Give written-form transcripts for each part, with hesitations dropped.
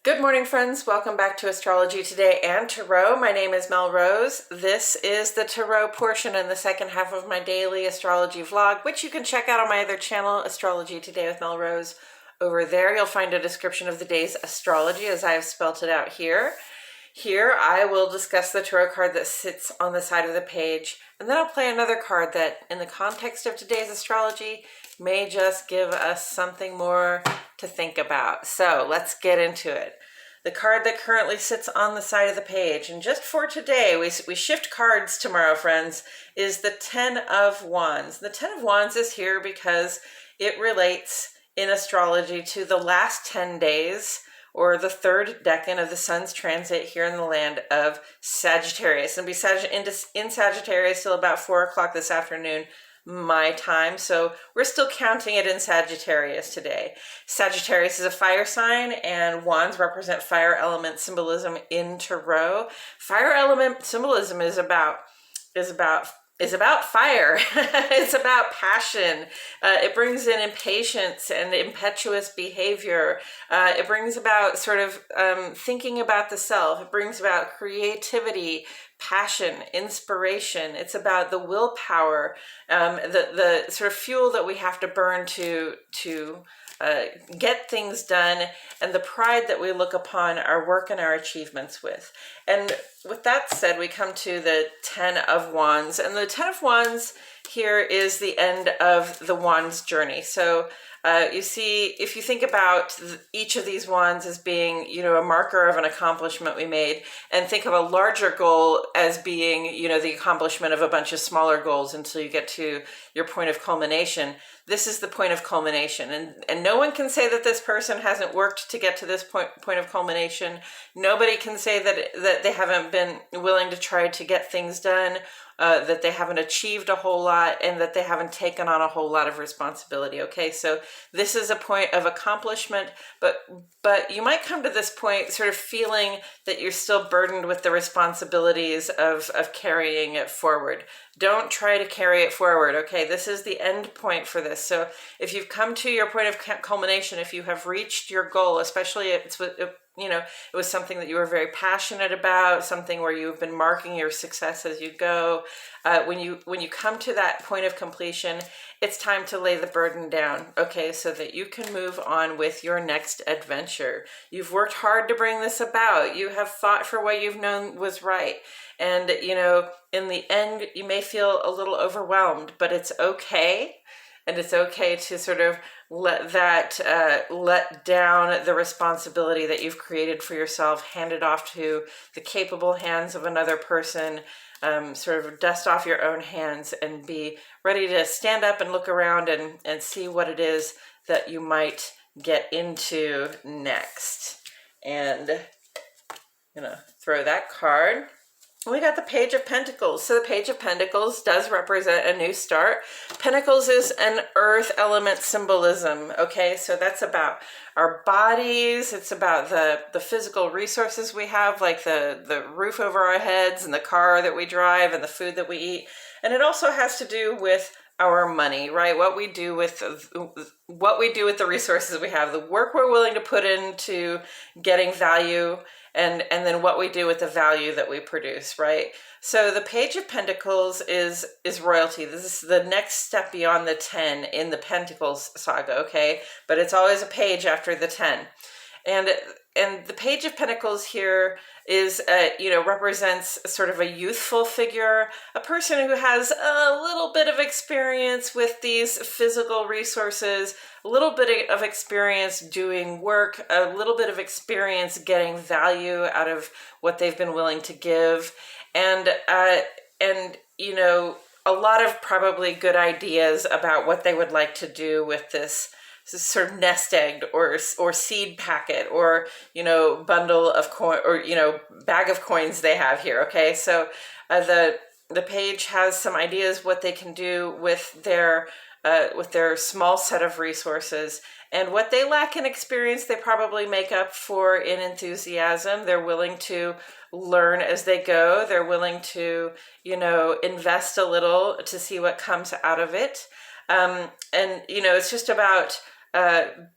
Good morning, friends. Welcome back to Astrology Today and Tarot. My name is Mel Rose. This is the Tarot portion in the second half of my daily astrology vlog, which you can check out on my other channel, Astrology Today with Mel Rose. Over there, you'll find a description of the day's astrology as I have spelt it out here. Here, I will discuss the tarot card that sits on the side of the page, and then I'll play another card that, in the context of today's astrology, may just give us something more to think about. So let's get into it. The card that currently sits on the side of the page, and just for today, we shift cards tomorrow, friends, is the Ten of Wands. The Ten of Wands is here because it relates in astrology to the last 10 days or the third decan of the sun's transit here in the land of Sagittarius. And be in Sagittarius till about 4 o'clock this afternoon, my time. So we're still counting it in Sagittarius today. Sagittarius is a fire sign, and wands represent fire element symbolism in tarot. Fire element symbolism is about fire. It's about passion. It brings in impatience and impetuous behavior. It brings about sort of thinking about the self. It brings about creativity, passion, inspiration. It's about the willpower, the sort of fuel that we have to burn to get things done, and the pride that we look upon our work and our achievements with. And with that said, we come to the Ten of Wands, and the Ten of Wands here is the end of the Wands journey. So you see, if you think about each of these wands as being, a marker of an accomplishment we made, and think of a larger goal as being, the accomplishment of a bunch of smaller goals until you get to your point of culmination. This is the point of culmination, and no one can say that this person hasn't worked to get to this point of culmination. Nobody can say that they haven't been willing to try to get things done, that they haven't achieved a whole lot, and that they haven't taken on a whole lot of responsibility. Okay, so this is a point of accomplishment, but you might come to this point sort of feeling that you're still burdened with the responsibilities of carrying it forward. Don't try to carry it forward. Okay, this is the end point for this. So if you've come to your point of culmination, if you have reached your goal, especially if it was something that you were very passionate about, something where you've been marking your success as you go. When you come to that point of completion, it's time to lay the burden down, okay, so that you can move on with your next adventure. You've worked hard to bring this about. You have fought for what you've known was right. And, in the end, you may feel a little overwhelmed, but it's okay. And it's okay to sort of let down the responsibility that you've created for yourself, hand it off to the capable hands of another person, sort of dust off your own hands and be ready to stand up and look around and see what it is that you might get into next. And I'm gonna throw that card. We got the Page of Pentacles. So the Page of Pentacles does represent a new start. Pentacles is an earth element symbolism, okay? So that's about our bodies. It's about the physical resources we have, like the roof over our heads and the car that we drive and the food that we eat. And it also has to do with our money, right? What we do with the resources we have, the work we're willing to put into getting value, and then what we do with the value that we produce, right? So the Page of Pentacles is royalty. This is the next step beyond the 10 in the Pentacles saga, okay? But it's always a page after the 10. And the Page of Pentacles here is, represents sort of a youthful figure, a person who has a little bit of experience with these physical resources, a little bit of experience doing work, a little bit of experience getting value out of what they've been willing to give, and a lot of probably good ideas about what they would like to do with this sort of nest egg or seed packet or bundle of coin or bag of coins they have here. Okay, so the page has some ideas what they can do with their small set of resources, and what they lack in experience they probably make up for in enthusiasm. They're willing to learn as they go. They're willing to invest a little to see what comes out of it. And it's just about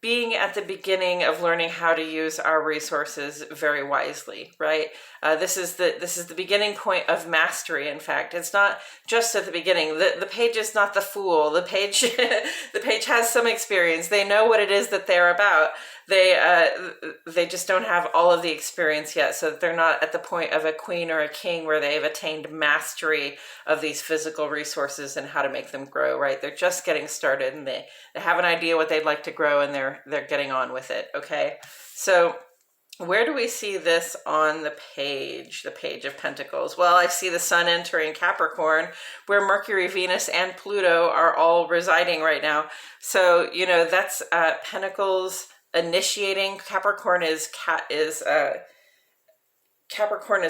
being at the beginning of learning how to use our resources very wisely, right? This is the beginning point of mastery. In fact, it's not just at the beginning. The page is not the fool. The page the page has some experience. They know what it is that they're about. They just don't have all of the experience yet, so they're not at the point of a queen or a king where they've attained mastery of these physical resources and how to make them grow, right? They're just getting started, and they have an idea what they'd like to grow, and they're getting on with it. Okay, so where do we see this on the page of Pentacles? Well, I see the sun entering Capricorn, where Mercury, Venus, and Pluto are all residing right now. So, that's Pentacles initiating. Capricorn is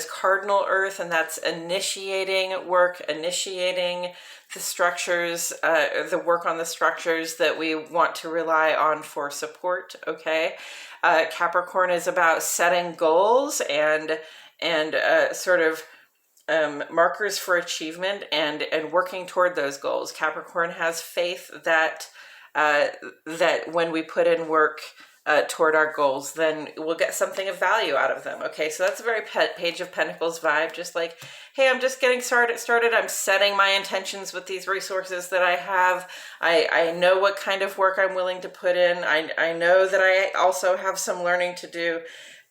cardinal earth, and that's initiating work, initiating the structures, the work on the structures that we want to rely on for support. Okay, Capricorn is about setting goals and sort of markers for achievement and working toward those goals. Capricorn has faith that when we put in work toward our goals, then we'll get something of value out of them. Okay, so that's a very Page of Pentacles vibe, just like, hey, I'm just getting started. I'm setting my intentions with these resources that I have. I know what kind of work I'm willing to put in. I know that I also have some learning to do,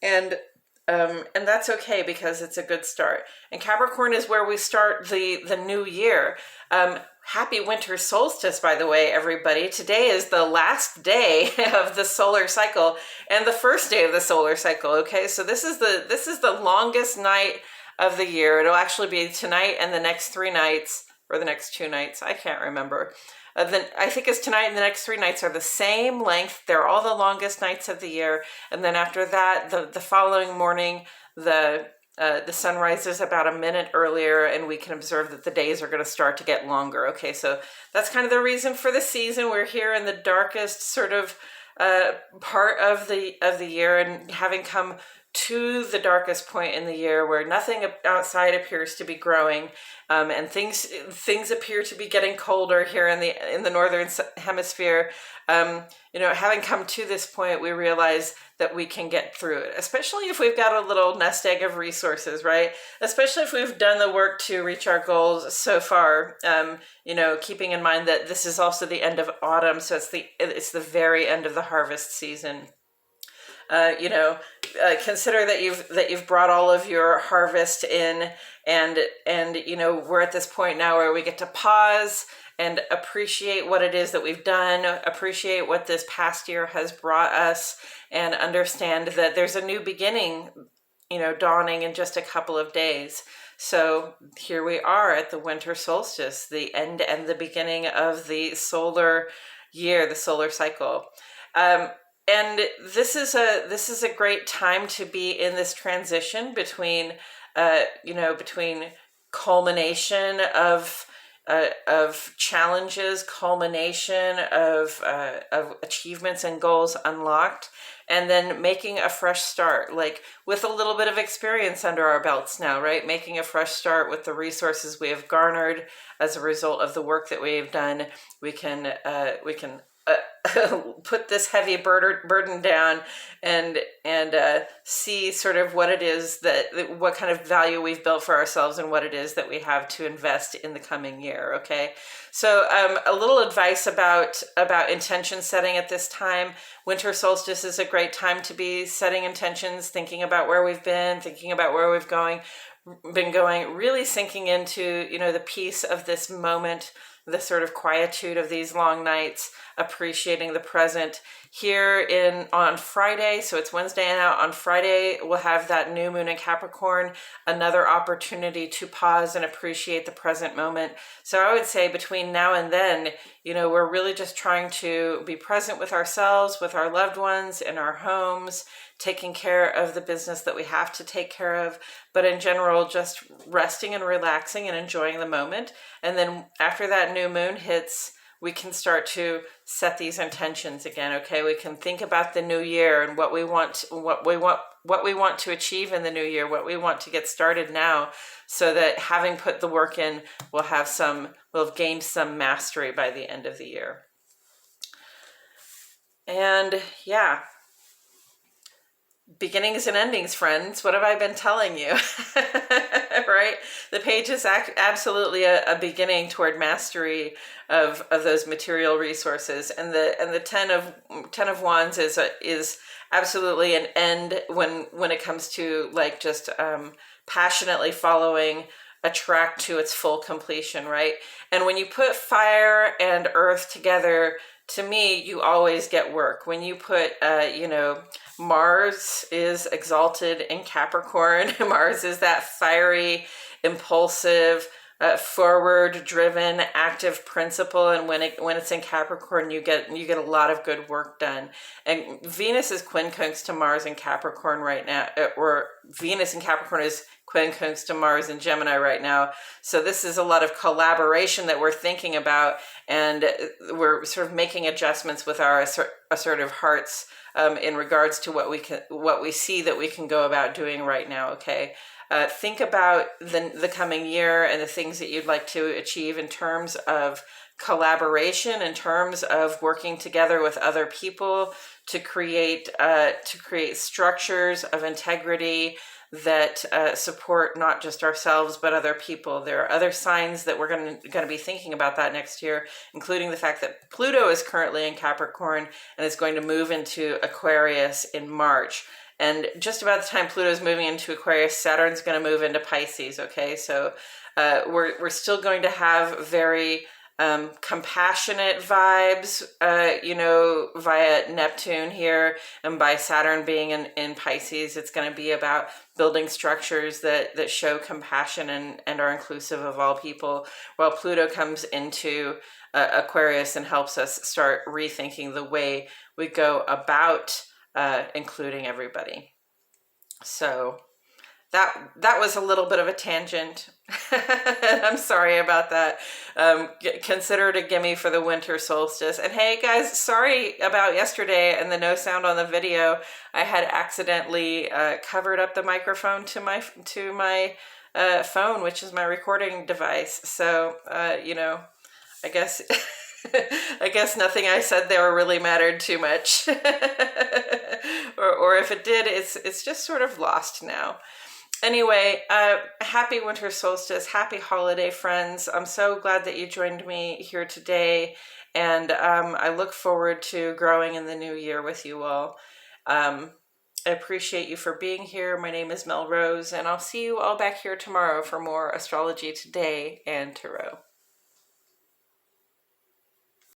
and that's okay because it's a good start. And Capricorn is where we start the new year. Happy winter solstice, by the way, everybody. Today is the last day of the solar cycle and the first day of the solar cycle. Okay, so this is the longest night of the year. It'll actually be tonight and the next 3 nights, or the next 2 nights. I can't remember. Then I think it's tonight and the next 3 nights are the same length. They're all the longest nights of the year. And then after that, the following morning, the sun rises about a minute earlier, and we can observe that the days are going to start to get longer. Okay, so that's kind of the reason for the season. We're here in the darkest sort of part of the year, and having come to the darkest point in the year where nothing outside appears to be growing, and things appear to be getting colder here in the northern hemisphere. Having come to this point, we realize that we can get through it, especially if we've got a little nest egg of resources, right? Especially if we've done the work to reach our goals so far. Keeping in mind that this is also the end of autumn, so it's the very end of the harvest season. Consider that you've brought all of your harvest in, and we're at this point now where we get to pause and appreciate what it is that we've done, appreciate what this past year has brought us, and understand that there's a new beginning, dawning in just a couple of days. So here we are at the winter solstice, the end and the beginning of the solar year, the solar cycle. And this is a great time to be in this transition between culmination of challenges, culmination of achievements and goals unlocked, and then making a fresh start, like with a little bit of experience under our belts now, right? Making a fresh start with the resources we have garnered as a result of the work that we have done. We can put this heavy burden down and see sort of what it is what kind of value we've built for ourselves and what it is that we have to invest in the coming year. Okay, so a little advice about intention setting at this time. Winter solstice is a great time to be setting intentions, thinking about where we've been, thinking about where we've been going, really sinking into the peace of this moment, the sort of quietude of these long nights, appreciating the present. Here on Friday, so it's Wednesday now, on Friday we'll have that new moon in Capricorn, another opportunity to pause and appreciate the present moment. So I would say between now and then, we're really just trying to be present with ourselves, with our loved ones, in our homes, taking care of the business that we have to take care of, but in general, just resting and relaxing and enjoying the moment. And then after that new moon hits, we can start to set these intentions again. Okay, we can think about the new year and what we want to achieve in the new year, what we want to get started now, so that having put the work in, we'll have gained some mastery by the end of the year. And yeah, beginnings and endings, friends. What have I been telling you? Right? The page is absolutely a beginning toward mastery of those material resources, and the ten of wands is absolutely an end when it comes to like just passionately following a track to its full completion, right? And when you put fire and earth together, to me, you always get work. When you put, Mars is exalted in Capricorn. Mars is that fiery, impulsive, forward-driven, active principle, and when it's in Capricorn, you get a lot of good work done. And Venus is quincunx to Mars in Capricorn right now, or Venus in Capricorn is quincunx to Mars in Gemini right now. So this is a lot of collaboration that we're thinking about, and we're sort of making adjustments with our assertive hearts in regards to what we see that we can go about doing right now. Okay, think about the coming year and the things that you'd like to achieve in terms of collaboration, in terms of working together with other people to create structures of integrity that support not just ourselves but other people. There are other signs that we're going to be thinking about that next year, including the fact that Pluto is currently in Capricorn and is going to move into Aquarius in March. And just about the time Pluto is moving into Aquarius, Saturn's going to move into Pisces. Okay, so we're still going to have very compassionate vibes, via Neptune here, and by Saturn being in Pisces, it's going to be about building structures that show compassion and are inclusive of all people, while Pluto comes into Aquarius and helps us start rethinking the way we go about including everybody. So that was a little bit of a tangent. I'm sorry about that. Consider it a gimme for the winter solstice. And hey guys, sorry about yesterday and the no sound on the video. I had accidentally covered up the microphone to my phone, which is my recording device. So I guess I guess nothing I said there really mattered too much. or if it did, it's just sort of lost now. Anyway, happy winter solstice, happy holiday, friends. I'm so glad that you joined me here today, and I look forward to growing in the new year with you all. I appreciate you for being here. My name is Mel Rose, and I'll see you all back here tomorrow for more Astrology Today and Tarot.